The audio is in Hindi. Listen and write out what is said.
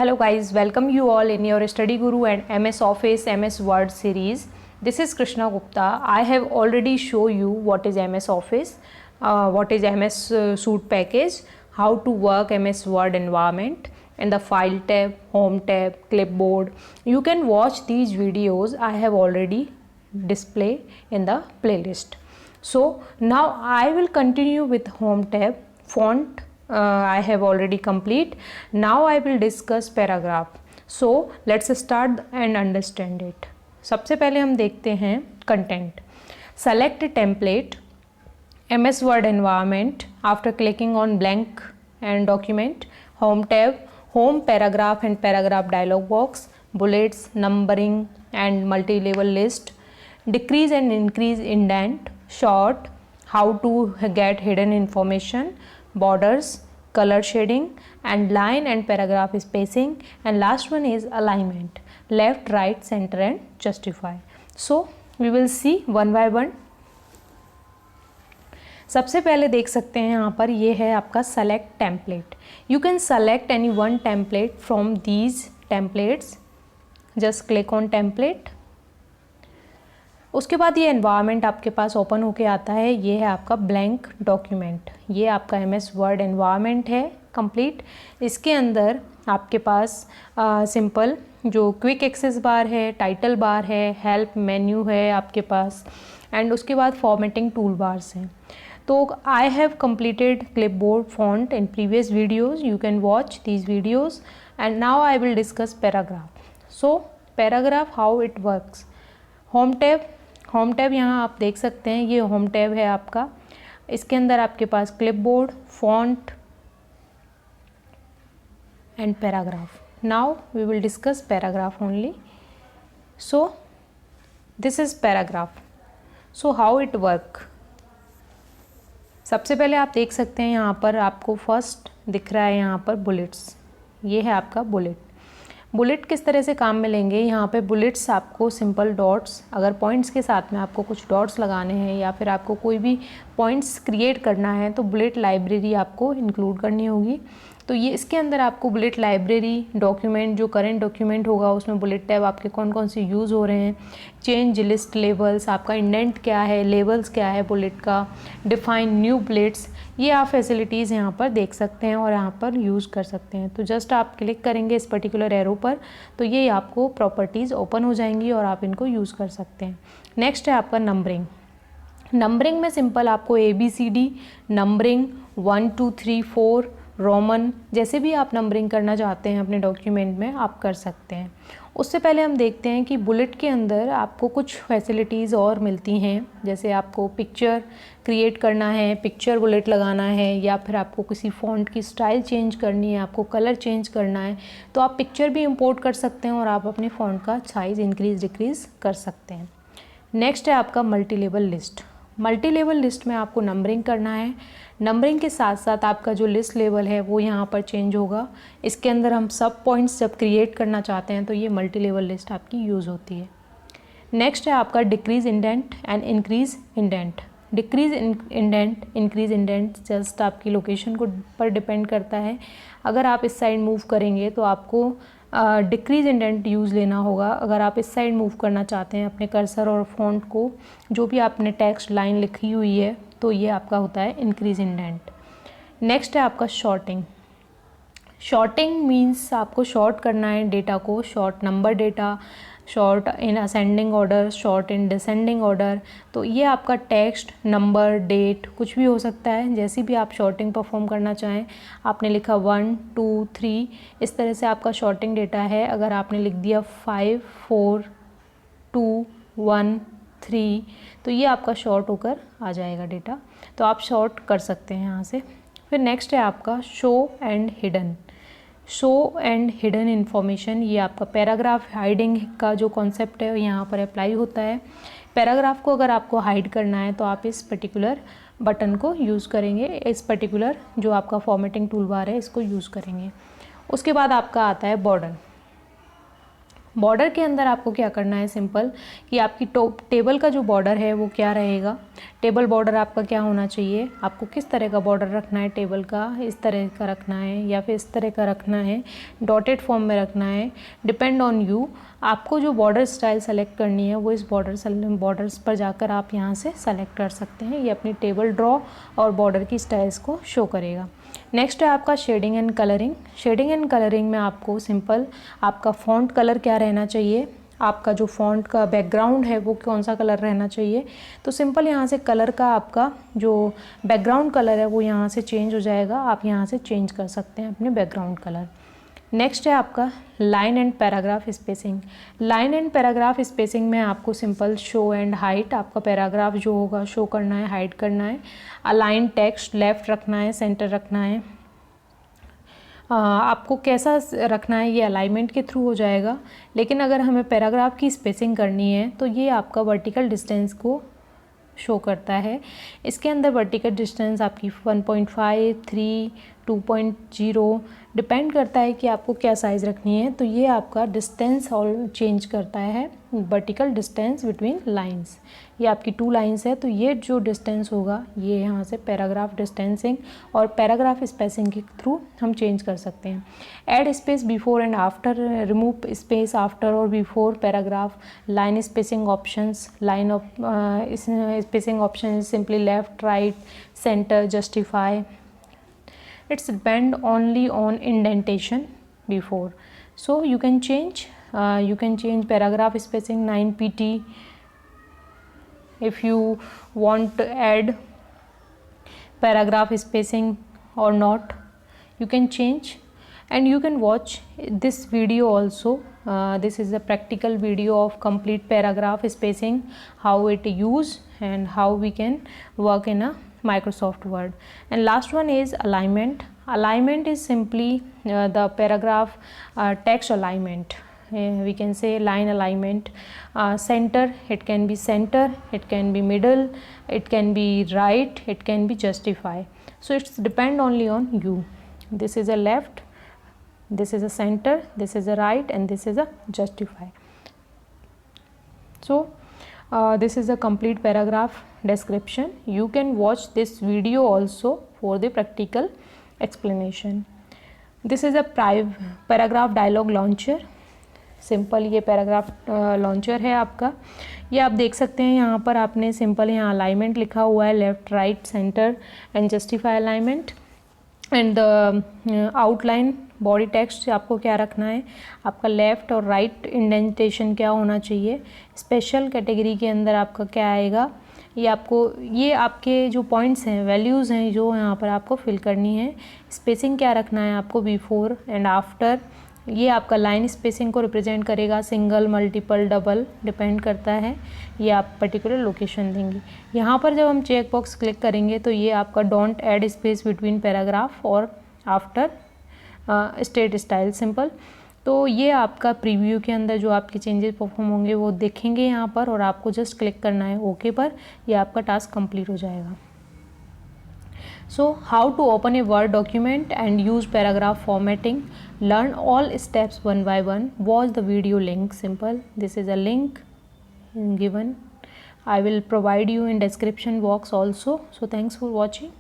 Hello guys, welcome you all in your Study Guru and MS Office, MS Word series. This is Krishna Gupta. I have already shown you what is MS Office, what is MS Suite package, how to work MS Word environment, and the File tab, Home tab, Clipboard. You can watch these videos. I have already displayed in the playlist. So now I will continue with Home tab, font. I have already complete. Now I will discuss paragraph. So let's start and understand it. सबसे पहले हम देखते हैं content. Select template, MS Word environment after clicking on blank and document, Home tab, Home paragraph and paragraph dialog box, bullets, numbering and multi-level list, decrease and increase indent, short, how to get hidden information, borders, color shading and line and paragraph spacing, and last one is alignment, left, right, center and justify. So we will see one by one. सबसे पहले देख सकते हैं यहाँ पर ये है आपका select template. You can select any one template from these templates. Just click on template. उसके बाद ये एनवायरनमेंट आपके पास ओपन होके आता है. ये है आपका ब्लैंक डॉक्यूमेंट. ये आपका MS वर्ड एनवायरनमेंट है कंप्लीट. इसके अंदर आपके पास सिंपल जो क्विक एक्सेस बार है, टाइटल बार है, हेल्प मेन्यू है आपके पास, एंड उसके बाद फॉर्मेटिंग टूल बार्स हैं. तो I have completed clipboard font in previous videos. You can watch these videos and now I will discuss paragraph. So paragraph, how it works. Home tab यहाँ आप देख सकते हैं. ये होम टैब है आपका. इसके अंदर आपके पास clipboard, font and paragraph. Now we will discuss paragraph only. So this is paragraph. So how it work. सबसे पहले आप देख सकते हैं यहाँ पर आपको फर्स्ट दिख रहा है यहाँ पर बुलेट्स. ये है आपका बुलेट. बुलेट किस तरह से काम में लेंगे. यहाँ पे बुलेट्स आपको सिंपल डॉट्स, अगर पॉइंट्स के साथ में आपको कुछ डॉट्स लगाने हैं या फिर आपको कोई भी पॉइंट्स क्रिएट करना है तो बुलेट लाइब्रेरी आपको इंक्लूड करनी होगी. तो ये इसके अंदर आपको बुलेट लाइब्रेरी, डॉक्यूमेंट जो करेंट डॉक्यूमेंट होगा उसमें बुलेट टैब आपके कौन कौन से यूज़ हो रहे हैं, चेंज लिस्ट लेवल्स, आपका इंडेंट क्या है, लेवल्स क्या है बुलेट का, डिफाइन न्यू बुलेट्स, ये आप फैसिलिटीज़ यहाँ पर देख सकते हैं और यहाँ पर यूज़ कर सकते हैं. तो जस्ट आप क्लिक करेंगे इस पर्टिकुलर एरो पर तो ये आपको प्रॉपर्टीज़ ओपन हो जाएंगी और आप इनको यूज़ कर सकते हैं. नेक्स्ट है आपका नंबरिंग. नंबरिंग में सिंपल आपको ABCD नंबरिंग 1 2 3 4 रोमन जैसे भी आप नंबरिंग करना चाहते हैं अपने डॉक्यूमेंट में आप कर सकते हैं. उससे पहले हम देखते हैं कि बुलेट के अंदर आपको कुछ फैसिलिटीज़ और मिलती हैं. जैसे आपको पिक्चर क्रिएट करना है, पिक्चर बुलेट लगाना है, या फिर आपको किसी फ़ॉन्ट की स्टाइल चेंज करनी है, आपको कलर चेंज करना है तो आप पिक्चर भी इंपोर्ट कर सकते हैं और आप अपने फ़ॉन्ट का साइज़ इंक्रीज़ डिक्रीज़ कर सकते हैं. नेक्स्ट है आपका multi level list. Multi level list में आपको नंबरिंग करना है. नंबरिंग के साथ साथ आपका जो लिस्ट लेवल है वो यहाँ पर चेंज होगा. इसके अंदर हम सब पॉइंट्स जब क्रिएट करना चाहते हैं तो ये मल्टी लेवल लिस्ट आपकी यूज़ होती है. नेक्स्ट है आपका decrease indent and increase indent. Decrease indent, increase indent just आपकी लोकेशन को पर डिपेंड करता है. अगर आप इस साइड मूव करेंगे तो आपको डिक्रीज इंडेंट यूज़ लेना होगा. अगर आप इस साइड मूव करना चाहते हैं अपने कर्सर और फॉन्ट को, जो भी आपने टेक्स्ट लाइन लिखी हुई है, तो ये आपका होता है इंक्रीज इंडेंट. नेक्स्ट है आपका शॉर्टिंग. शॉर्टिंग मीन्स आपको शॉर्ट करना है डेटा को. Short number data, short in ascending order, short in descending order. तो ये आपका टेक्स्ट, नंबर, डेट कुछ भी हो सकता है. जैसी भी आप शॉर्टिंग परफॉर्म करना चाहें. आपने लिखा 1 2 3 इस तरह से आपका शॉर्टिंग डेटा है. अगर आपने लिख दिया 5 4 2 1 3 तो ये आपका शॉर्ट होकर आ जाएगा डेटा. तो आप शॉर्ट कर सकते हैं यहाँ से. फिर नेक्स्ट है आपका show and hidden. Show and hidden information, ये आपका पैराग्राफ हाइडिंग का जो कॉन्सेप्ट है यहाँ पर अप्लाई होता है. पैराग्राफ को अगर आपको हाइड करना है तो आप इस पर्टिकुलर बटन को यूज़ करेंगे. इस पर्टिकुलर जो आपका फॉर्मेटिंग टूल बार है इसको यूज़ करेंगे. उसके बाद आपका आता है बॉर्डर. बॉर्डर के अंदर आपको क्या करना है सिंपल कि आपकी टेबल का जो बॉर्डर है वो क्या रहेगा. टेबल बॉर्डर आपका क्या होना चाहिए, आपको किस तरह का बॉर्डर रखना है टेबल का, इस तरह का रखना है या फिर इस तरह का रखना है, डॉटेड फॉर्म में रखना है, डिपेंड ऑन यू। आपको जो बॉर्डर स्टाइल सेलेक्ट करनी है वो इस बॉर्डर्स पर जाकर आप यहाँ से सेलेक्ट कर सकते हैं। ये अपनी टेबल ड्रॉ और बॉर्डर की स्टाइल्स को शो करेगा। नेक्स्ट है आपका shading and colouring. Shading and colouring में आपको सिंपल आपका फॉन्ट कलर क्या रहना चाहिए, आपका जो फॉन्ट का बैकग्राउंड है वो कौन सा कलर रहना चाहिए। तो सिंपल यहाँ से कलर का आपका जो बैकग्राउंड कलर है वो यहाँ से चेंज हो जाएगा, आप यहाँ से चेंज कर सकते हैं अपने बैकग्राउंड कलर। नेक्स्ट है आपका line and paragraph spacing. Line and paragraph spacing में आपको सिंपल शो एंड हाइट, आपका पैराग्राफ जो होगा शो करना है, हाइड करना है। अलाइन टेक्स्ट लेफ़्ट रखना है, सेंटर रखना है। आपको कैसा रखना है ये अलाइनमेंट के थ्रू हो जाएगा, लेकिन अगर हमें पैराग्राफ की स्पेसिंग करनी है तो ये आपका वर्टिकल डिस्टेंस को शो करता है। इसके अंदर वर्टिकल डिस्टेंस आपकी 1.5, 3, 2.0 डिपेंड करता है कि आपको क्या साइज़ रखनी है। तो ये आपका डिस्टेंस और चेंज करता है, वर्टिकल डिस्टेंस बिटवीन लाइंस। ये आपकी 2 लाइंस है तो ये जो डिस्टेंस होगा ये यहाँ से पैराग्राफ डिस्टेंसिंग और पैराग्राफ स्पेसिंग के थ्रू हम चेंज कर सकते हैं। Add space before and after, remove space after और before paragraph, line spacing options, line of spacing option simply left, right, centre, justify. It's depend only on indentation before, so you can change paragraph spacing 9 pt. If you want to add paragraph spacing or not, you can change, and you can watch this video also. This is a practical video of complete paragraph spacing, how it use and how we can work in a Microsoft Word. And last one is alignment. Alignment is simply the paragraph text alignment. We can say line alignment. Center, it can be center, it can be middle, it can be right, it can be justify. So it's depend only on you. This is a left, this is a center, this is a right, and this is a justify. So this is a complete paragraph description. You can watch this video also for the practical explanation. This is a paragraph dialog launcher. Simple ये पैराग्राफ लॉन्चर है आपका। ये आप देख सकते हैं यहाँ पर आपने सिंपल यहाँ अलाइनमेंट लिखा हुआ है, left, right, centre and justify alignment and outline body text आपको क्या रखना है, आपका लेफ़्ट और राइट इंडेंटेशन क्या होना चाहिए, स्पेशल कैटेगरी के अंदर आपका क्या आएगा, ये आपके जो पॉइंट्स हैं, वैल्यूज़ हैं जो यहाँ पर आपको फिल करनी है। स्पेसिंग क्या रखना है आपको, बिफोर एंड आफ्टर। ये आपका लाइन स्पेसिंग को रिप्रेजेंट करेगा, सिंगल, मल्टीपल, डबल डिपेंड करता है। ये आप पर्टिकुलर लोकेशन देंगे। यहाँ पर जब हम चेक बॉक्स क्लिक करेंगे तो ये आपका don't add space between paragraph और आफ्टर स्टेट स्टाइल सिंपल। तो ये आपका प्रीव्यू के अंदर जो आपके चेंजेस परफॉर्म होंगे वो देखेंगे यहाँ पर, और आपको जस्ट क्लिक करना है ओके पर, ये आपका टास्क कंप्लीट हो जाएगा। So how to open a Word document and use paragraph formatting. Learn all steps one by one. Watch the video link. Simple. This is a link given. I will provide you in description box also. So thanks for watching.